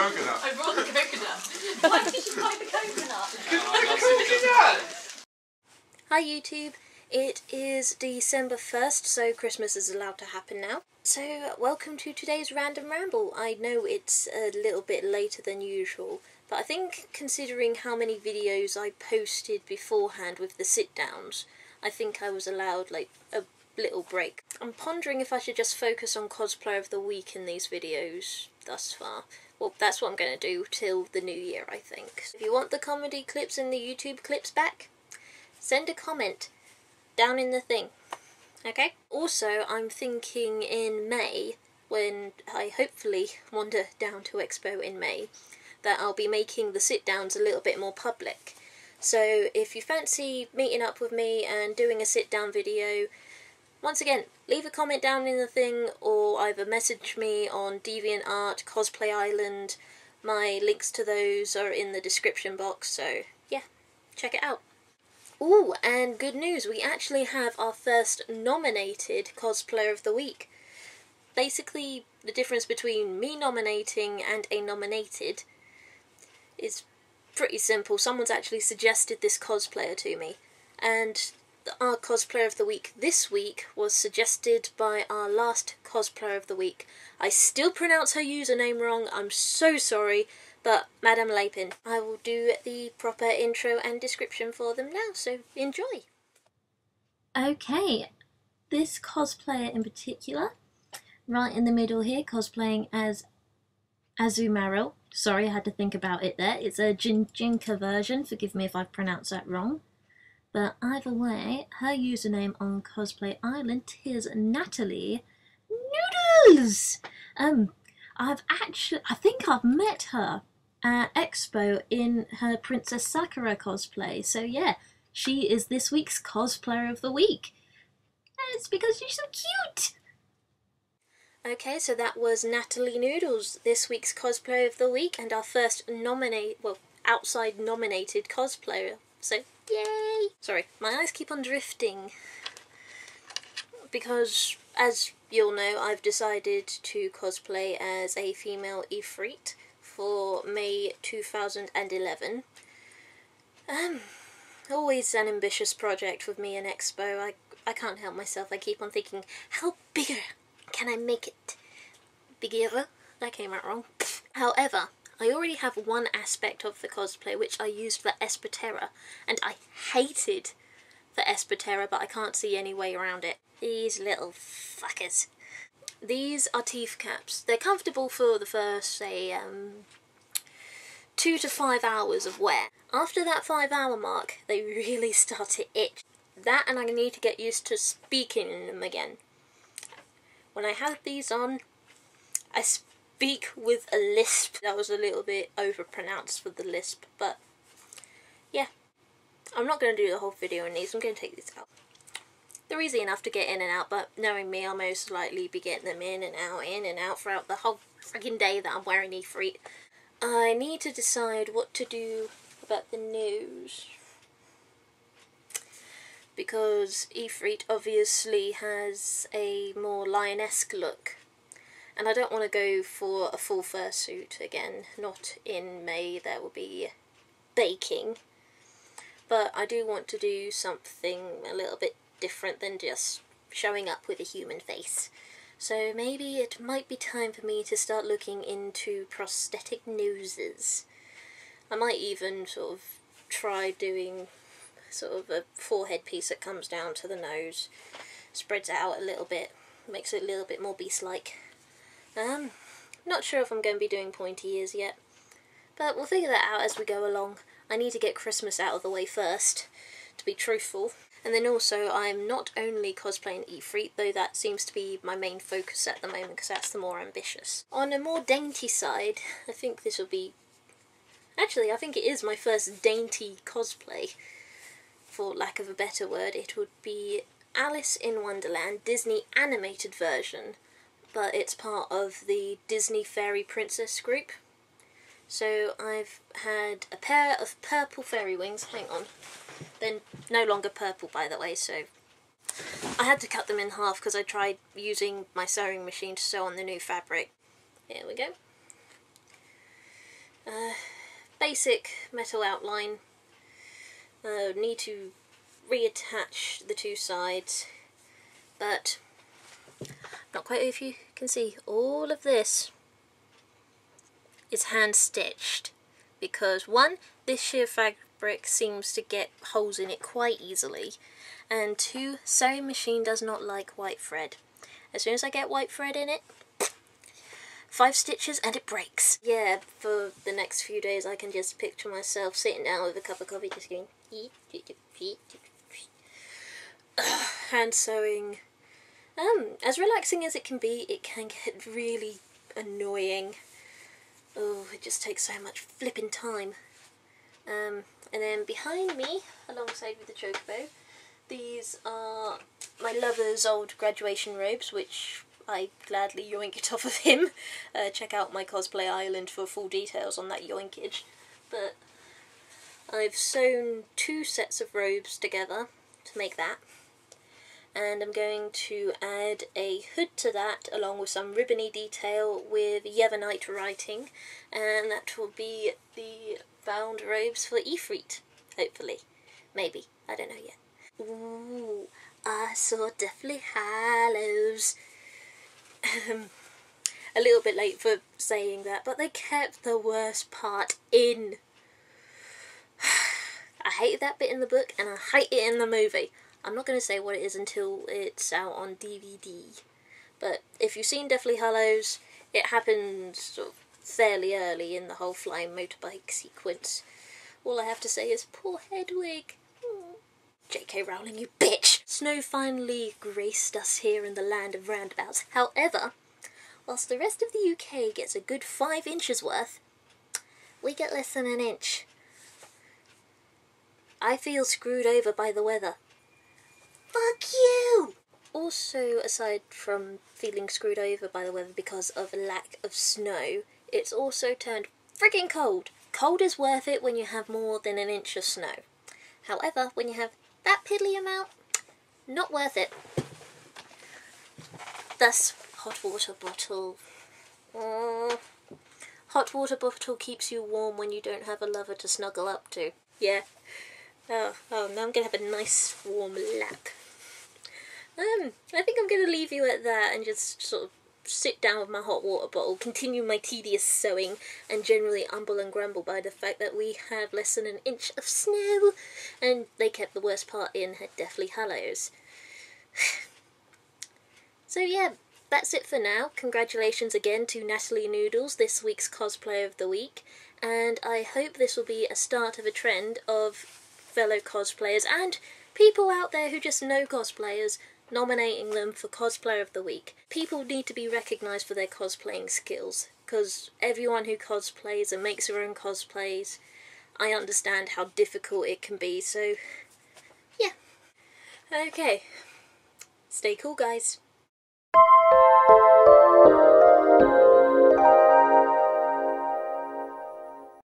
coconut. I brought the coconut. Why did you buy the coconut? Coconut! Hi YouTube, it is December 1st, so Christmas is allowed to happen now. So welcome to today's Random Ramble. I know it's a little bit later than usual, but I think considering how many videos I posted beforehand with the sit-downs, I think I was allowed like a little break. I'm pondering if I should just focus on Cosplayer of the Week in these videos thus far. Well, that's what I'm going to do till the new year, I think. If you want the comedy clips and the YouTube clips back, send a comment down in the thing, okay? Also, I'm thinking in May, when I hopefully wander down to Expo in May, that I'll be making the sit-downs a little bit more public. So if you fancy meeting up with me and doing a sit-down video, once again, leave a comment down in the thing, or either message me on DeviantArt, Cosplay Island. My links to those are in the description box, so yeah, check it out. Ooh, and good news, we actually have our first nominated Cosplayer of the Week. Basically, the difference between me nominating and a nominated is pretty simple. Someone's actually suggested this cosplayer to me, and our Cosplayer of the Week this week was suggested by our last Cosplayer of the Week. I still pronounce her username wrong, I'm so sorry, but Madame Lapin. I will do the proper intro and description for them now, so enjoy! Okay, this cosplayer in particular, right in the middle here, cosplaying as Azumarill. Sorry, I had to think about it there. It's a Jinka version, forgive me if I've pronounced that wrong. But either way, her username on Cosplay Island is NATALIEOODLES. I think I've met her at Expo in her Princess Sakura cosplay. So yeah, she is this week's Cosplayer of the Week. It's because she's so cute. Okay, so that was NATALIENOODLES, this week's Cosplayer of the Week, and our first outside nominated cosplayer. So yay! Sorry, my eyes keep on drifting because, as you'll know, I've decided to cosplay as a female Ifrit for May 2011. Always an ambitious project with me and Expo. I can't help myself. I keep on thinking, how bigger can I make it? Bigger? That came out wrong. However, I already have one aspect of the cosplay which I used for Esperterra, and I hated the Esperterra, but I can't see any way around it. These little fuckers. These are teeth caps. They're comfortable for the first, say, 2 to 5 hours of wear. After that 5-hour mark, they really start to itch. That, and I need to get used to speaking in them again. When I have these on, I speak with a lisp. That was a little bit overpronounced for the lisp, but yeah. I'm not going to do the whole video in these, I'm going to take these out. They're easy enough to get in and out, but knowing me, I'll most likely be getting them in and out throughout the whole friggin' day that I'm wearing Ifrit. I need to decide what to do about the nose, because Ifrit obviously has a more lionesque look. And I don't want to go for a full fursuit again, not in May, there will be baking. But I do want to do something a little bit different than just showing up with a human face. So maybe it might be time for me to start looking into prosthetic noses. I might even sort of try doing sort of a forehead piece that comes down to the nose, spreads out a little bit, makes it a little bit more beast-like. Not sure if I'm going to be doing pointy ears yet, but we'll figure that out as we go along. I need to get Christmas out of the way first, to be truthful. And then also, I'm not only cosplaying Ifrit, though that seems to be my main focus at the moment, because that's the more ambitious. On a more dainty side, I think this will be... Actually, I think it is my first dainty cosplay, for lack of a better word. It would be Alice in Wonderland, Disney animated version, but it's part of the Disney Fairy Princess group. So I've had a pair of purple fairy wings, hang on, they're no longer purple by the way, so I had to cut them in half because I tried using my sewing machine to sew on the new fabric. Here we go. basic metal outline. Need to reattach the two sides, but not quite if you can see, all of this is hand stitched because one, this sheer fabric seems to get holes in it quite easily, and two, sewing machine does not like white thread. As soon as I get white thread in it, 5 stitches and it breaks. Yeah, for the next few days I can just picture myself sitting down with a cup of coffee just going hand sewing. As relaxing as it can be, it can get really annoying. Oh, it just takes so much flipping time. And then behind me, alongside with the chocobo, these are my lover's old graduation robes, which I gladly yoinked off of him. Check out my Cosplay Island for full details on that yoinkage. But I've sewn 2 sets of robes together to make that. And I'm going to add a hood to that along with some ribbony detail with Yevonite writing, and that will be the bound robes for Ifrit, hopefully. Maybe, I don't know yet. Ooh, I saw Deathly Hallows. A little bit late for saying that, but they kept the worst part in. I hated that bit in the book and I hate it in the movie. I'm not going to say what it is until it's out on DVD, but if you've seen Deathly Hallows, it happens sort of fairly early in the whole flying motorbike sequence. All I have to say is, poor Hedwig. J.K. Rowling, you bitch! Snow finally graced us here in the land of roundabouts. However, whilst the rest of the UK gets a good 5 inches worth, we get less than an inch. I feel screwed over by the weather. Fuck you! Also, aside from feeling screwed over by the weather because of a lack of snow, it's also turned friggin' cold. Cold is worth it when you have more than an inch of snow. However, when you have that piddly amount, not worth it. Thus, hot water bottle. Hot water bottle keeps you warm when you don't have a lover to snuggle up to. Yeah. Oh, now I'm going to have a nice warm lap. I think I'm going to leave you at that and just sort of sit down with my hot water bottle, continue my tedious sewing, and generally umble and grumble by the fact that we have less than an inch of snow, and they kept the worst part in at Deathly Hallows. So yeah, that's it for now. Congratulations again to NATALIENOODLES, this week's Cosplayer of the Week, and I hope this will be a start of a trend of fellow cosplayers and people out there who just know cosplayers nominating them for Cosplayer of the Week. People need to be recognised for their cosplaying skills, because everyone who cosplays and makes their own cosplays, I understand how difficult it can be, so yeah. Okay, stay cool guys.